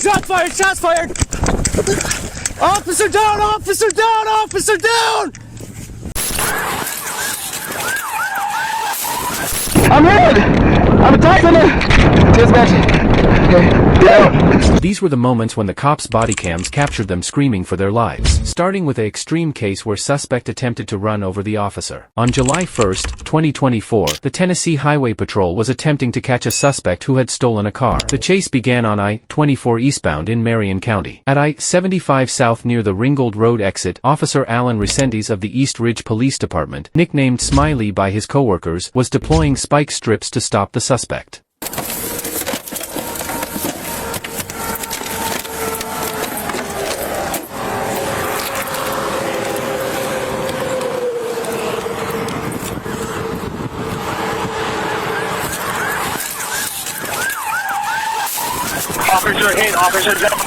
Shots fired! Shots fired! Officer down! Officer down! Officer down! I'm hit! I'm attacked on the dispatch. These were the moments when the cops' body cams captured them screaming for their lives, starting with an extreme case where suspect attempted to run over the officer. On July 1, 2024, the Tennessee Highway Patrol was attempting to catch a suspect who had stolen a car. The chase began on I-24 eastbound in Marion County. At I-75 south near the Ringgold Road exit, Officer Alan Recendes of the East Ridge Police Department, nicknamed Smiley by his coworkers, was deploying spike strips to stop the suspect. Officer hit, officer down.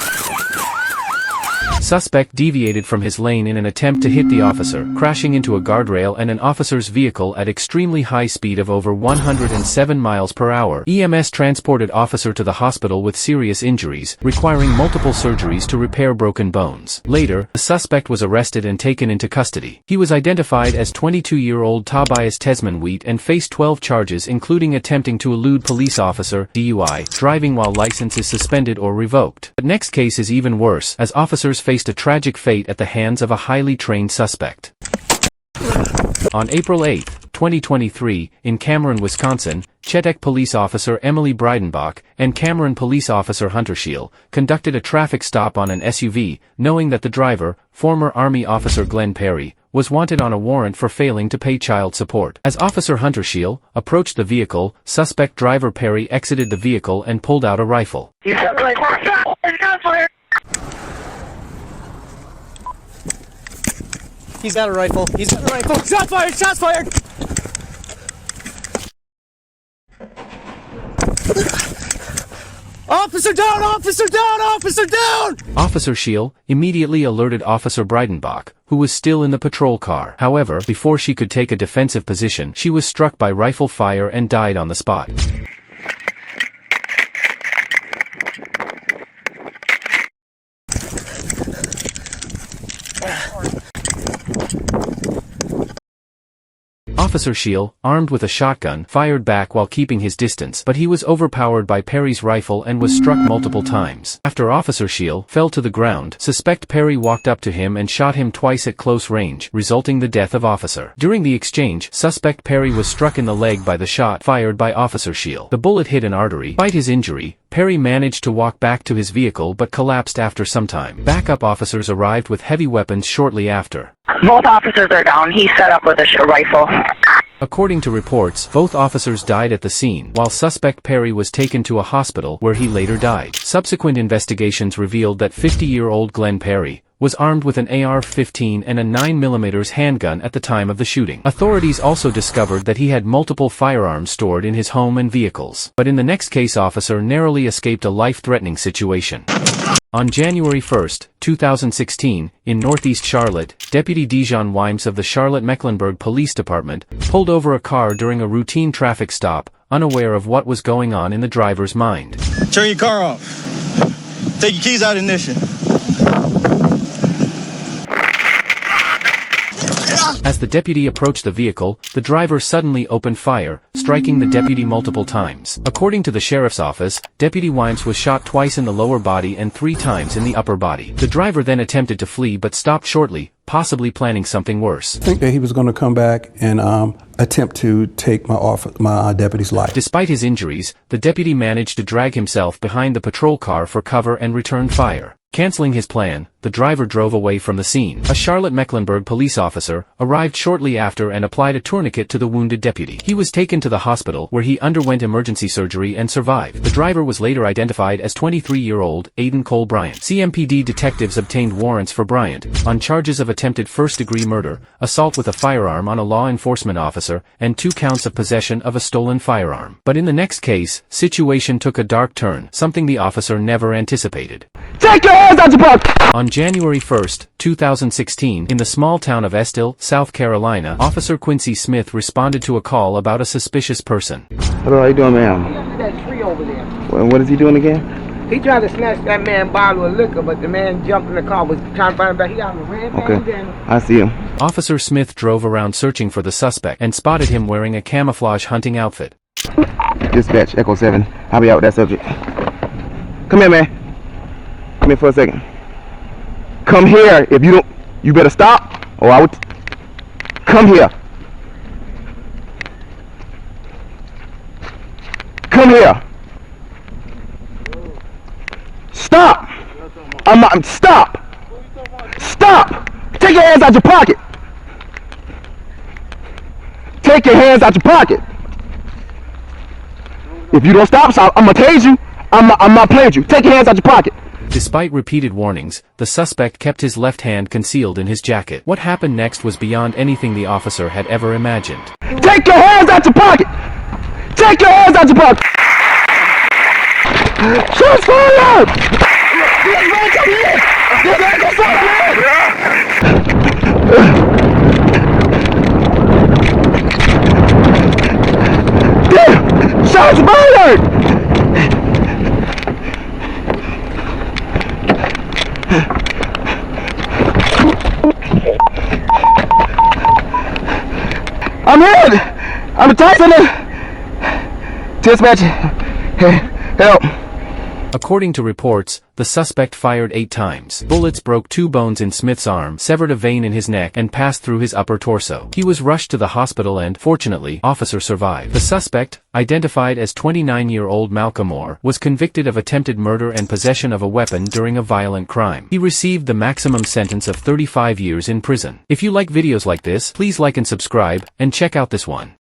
Suspect deviated from his lane in an attempt to hit the officer, crashing into a guardrail and an officer's vehicle at extremely high speed of over 107 miles per hour. EMS transported officer to the hospital with serious injuries, requiring multiple surgeries to repair broken bones. Later, the suspect was arrested and taken into custody. He was identified as 22-year-old Tobias Tesman Wheat and faced 12 charges including attempting to elude police officer, DUI, driving while license is suspended or revoked. The next case is even worse, as officers faced a tragic fate at the hands of a highly trained suspect. On April 8, 2023, in Cameron, Wisconsin, Chetek police officer Emily Breidenbach and Cameron police officer Hunter Scheel conducted a traffic stop on an SUV, knowing that the driver, former Army officer Glenn Perry, was wanted on a warrant for failing to pay child support. As Officer Hunter Scheel approached the vehicle, suspect driver Perry exited the vehicle and pulled out a rifle. He's got a rifle. He's got a rifle. Shots fired! Shots fired! Officer down! Officer down! Officer down! Officer Scheel immediately alerted Officer Breidenbach, who was still in the patrol car. However, before she could take a defensive position, she was struck by rifle fire and died on the spot. Officer Scheel, armed with a shotgun, fired back while keeping his distance, but he was overpowered by Perry's rifle and was struck multiple times. After Officer Scheel fell to the ground, suspect Perry walked up to him and shot him twice at close range, resulting the death of officer. During the exchange, suspect Perry was struck in the leg by the shot fired by Officer Scheel. The bullet hit an artery. Despite his injury, Perry managed to walk back to his vehicle but collapsed after some time. Backup officers arrived with heavy weapons shortly after. Both officers are down. He's set up with a rifle. According to reports, both officers died at the scene, while suspect Perry was taken to a hospital where he later died. Subsequent investigations revealed that 50-year-old Glenn Perry was armed with an AR-15 and a 9mm handgun at the time of the shooting. Authorities also discovered that he had multiple firearms stored in his home and vehicles. But in the next case, officer narrowly escaped a life-threatening situation. On January 1, 2016, in Northeast Charlotte, Deputy Dejon Weins of the Charlotte-Mecklenburg Police Department pulled over a car during a routine traffic stop, unaware of what was going on in the driver's mind. Turn your car off. Take your keys out of ignition. As the deputy approached the vehicle, the driver suddenly opened fire, striking the deputy multiple times. According to the sheriff's office, Deputy Weins was shot twice in the lower body and 3 times in the upper body. The driver then attempted to flee but stopped shortly, possibly planning something worse. I think that he was going to come back and attempt to take my deputy's life. Despite his injuries, the deputy managed to drag himself behind the patrol car for cover and return fire. Canceling his plan, the driver drove away from the scene. A Charlotte-Mecklenburg police officer arrived shortly after and applied a tourniquet to the wounded deputy. He was taken to the hospital where he underwent emergency surgery and survived. The driver was later identified as 23-year-old Aiden Cole Bryant. CMPD detectives obtained warrants for Bryant on charges of attempted first-degree murder, assault with a firearm on a law enforcement officer, and 2 counts of possession of a stolen firearm. But in the next case, situation took a dark turn, something the officer never anticipated. Take your hands out your pocket! On January 1, 2016, in the small town of Estill, South Carolina, Officer Quincy Smith responded to a call about a suspicious person. Hello, how you doing, ma'am? That tree over there. What is he doing again? He tried to snatch that man bottle of liquor, but the man jumped in the car, was trying to find him back. He got a red bandana. I see him. Officer Smith drove around searching for the suspect and spotted him wearing a camouflage hunting outfit. Dispatch, Echo 7. I'll be out with that subject. Come here, man. Come here for a second. Come here. If you don't, you better stop, or I would. Come here. Come here. Stop. Stop. Stop. Take your hands out your pocket. Take your hands out your pocket. If you don't stop, I'm gonna tase you. I'm not playing with you. Take your hands out your pocket. Despite repeated warnings, the suspect kept his left hand concealed in his jacket. What happened next was beyond anything the officer had ever imagined. Take your hands out your pocket. Take your hands out your pocket. Shots fired! This man come here! This man come here! Shots fired! I'm in! I'm attacking it! Dispatch, help. According to reports, the suspect fired 8 times. Bullets broke 2 bones in Smith's arm, severed a vein in his neck, and passed through his upper torso. He was rushed to the hospital and, fortunately, officer survived. The suspect, identified as 29-year-old Malcolm Moore, was convicted of attempted murder and possession of a weapon during a violent crime. He received the maximum sentence of 35 years in prison. If you like videos like this, please like and subscribe, and check out this one.